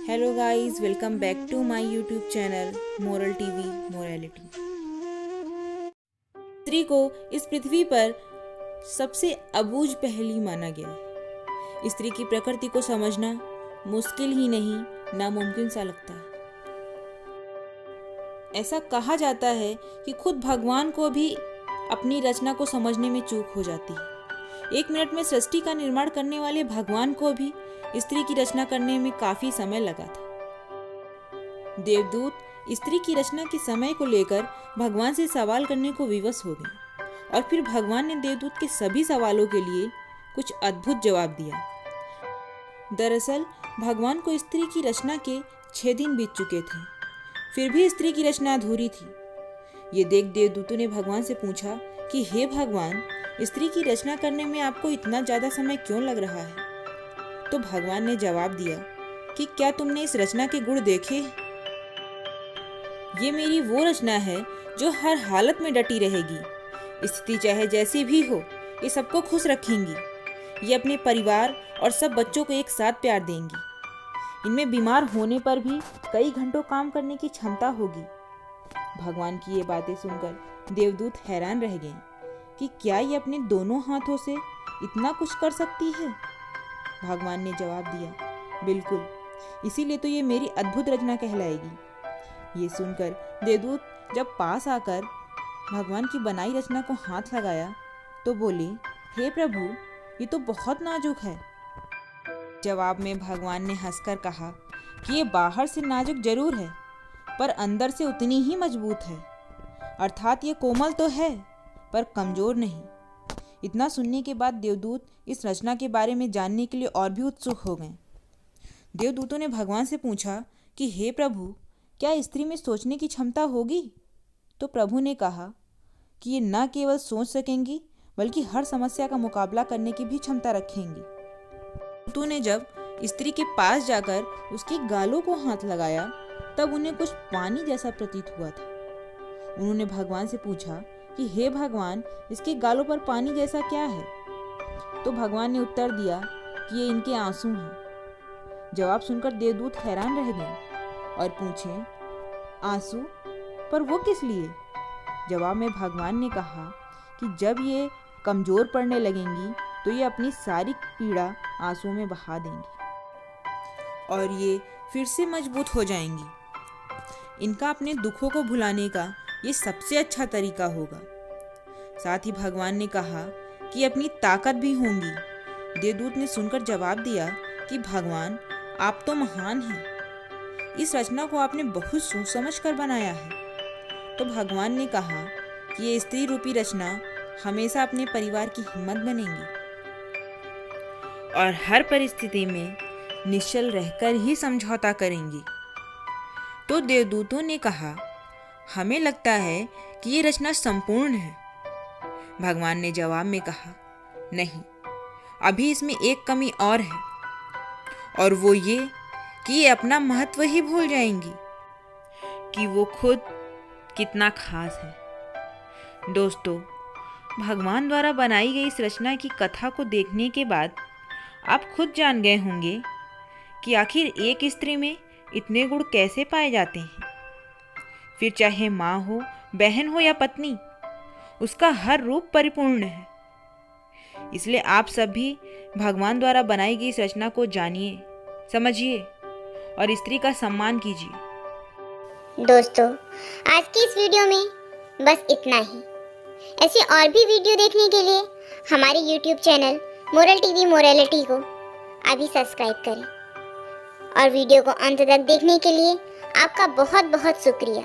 Hello guys, welcome back to my YouTube channel moral TV morality. स्त्री को इस पृथ्वी पर सबसे अबूझ पहेली माना गया है। स्त्री की प्रकृति को समझना मुश्किल ही नहीं, नामुमकिन सा लगता है। ऐसा कहा जाता है कि खुद भगवान को भी अपनी रचना को समझने में चूक हो जाती है। 1 मिनट में सृष्टि का निर्माण करने वाले भगवान को भी स्त्री की रचना करने में काफी समय लगा था। देवदूत स्त्री की रचना के समय को लेकर भगवान से सवाल करने को विवश हो गए और फिर भगवान ने देवदूत के सभी सवालों के लिए कुछ अद्भुत जवाब दिया। दरअसल भगवान को स्त्री की रचना के 6 दिन बीत चुके थे, फिर भी स्त्री की रचना अधूरी थी। ये देख देवदूतों ने भगवान से पूछा कि हे भगवान, स्त्री की रचना करने में आपको इतना ज्यादा समय क्यों लग रहा है? तो भगवान ने जवाब दिया कि क्या तुमने इस रचना के गुण देखे? ये मेरी वो रचना है जो हर हालत में डटी रहेगी। स्थिति चाहे जैसी भी हो, ये सबको खुश रखेंगी। ये अपने परिवार और सब बच्चों को एक साथ प्यार देंगी। इनमें बीमार होने पर भी कई घंटों काम करने की क्षमता होगी। भगवान की ये बातें सुनकर देवदूत हैरान रह गए कि क्या ये अपने दोनों हाथों से इतना कुछ कर सकती है? भगवान ने जवाब दिया, बिल्कुल, इसीलिए तो ये मेरी अद्भुत रचना कहलाएगी। ये सुनकर देवदूत जब पास आकर भगवान की बनाई रचना को हाथ लगाया तो बोले, हे प्रभु, ये तो बहुत नाजुक है। जवाब में भगवान ने हंसकर कहा कि ये बाहर से नाजुक जरूर है, पर अंदर से उतनी ही मजबूत है। अर्थात ये कोमल तो है पर कमजोर नहीं। इतना सुनने के बाद देवदूत इस रचना के बारे में जानने के लिए और भी उत्सुक हो गए। देवदूतों ने भगवान से पूछा कि हे प्रभु, क्या स्त्री में सोचने की क्षमता होगी? तो प्रभु ने कहा कि ये न केवल सोच सकेंगी बल्कि हर समस्या का मुकाबला करने की भी क्षमता रखेंगी। देवदूतों ने जब स्त्री के पास जाकर उसके गालों को हाथ लगाया तब उन्हें कुछ पानी जैसा प्रतीत हुआ था। उन्होंने भगवान से पूछा कि हे भगवान, इसके गालों पर पानी जैसा क्या है? तो भगवान ने उत्तर दिया कि ये इनके आंसू हैं। जवाब सुनकर देवदूत हैरान रह गए और पूछे, आंसू? पर वो किस लिए? जवाब में भगवान ने कहा कि जब ये कमजोर पड़ने लगेंगी तो ये अपनी सारी पीड़ा आंसुओं में बहा देंगी और ये फिर से मजबूत हो जाएंगी। इनका अपने दुखों को भुलाने का ये सबसे अच्छा तरीका होगा। साथ ही भगवान ने कहा कि अपनी ताकत भी होंगी। देवदूत ने सुनकर जवाब दिया कि भगवान, आप तो महान हैं। इस रचना को आपने बहुत सोच समझ कर बनाया है। तो भगवान ने कहा कि ये स्त्री रूपी रचना हमेशा अपने परिवार की हिम्मत बनेंगी और हर परिस्थिति में निश्चल रहकर ही समझौता करेंगी। तो देवदूतों ने कहा, हमें लगता है कि ये रचना संपूर्ण है। भगवान ने जवाब में कहा, नहीं, अभी इसमें एक कमी और है, और वो ये कि ये अपना महत्व ही भूल जाएंगी कि वो खुद कितना खास है। दोस्तों, भगवान द्वारा बनाई गई इस रचना की कथा को देखने के बाद आप खुद जान गए होंगे कि आखिर एक स्त्री में इतने गुण कैसे पाए जाते हैं। फिर चाहे माँ हो, बहन हो या पत्नी, उसका हर रूप परिपूर्ण है। इसलिए आप सब भी भगवान द्वारा बनाई गई इस रचना को जानिए, समझिए और स्त्री का सम्मान कीजिए। दोस्तों, आज की इस वीडियो में बस इतना ही। ऐसे और भी वीडियो देखने के लिए हमारे YouTube channel moral TV morality को अभी सब्सक्राइब करें और वीडियो को अंत तक देखने के लिए आपका बहुत बहुत शुक्रिया।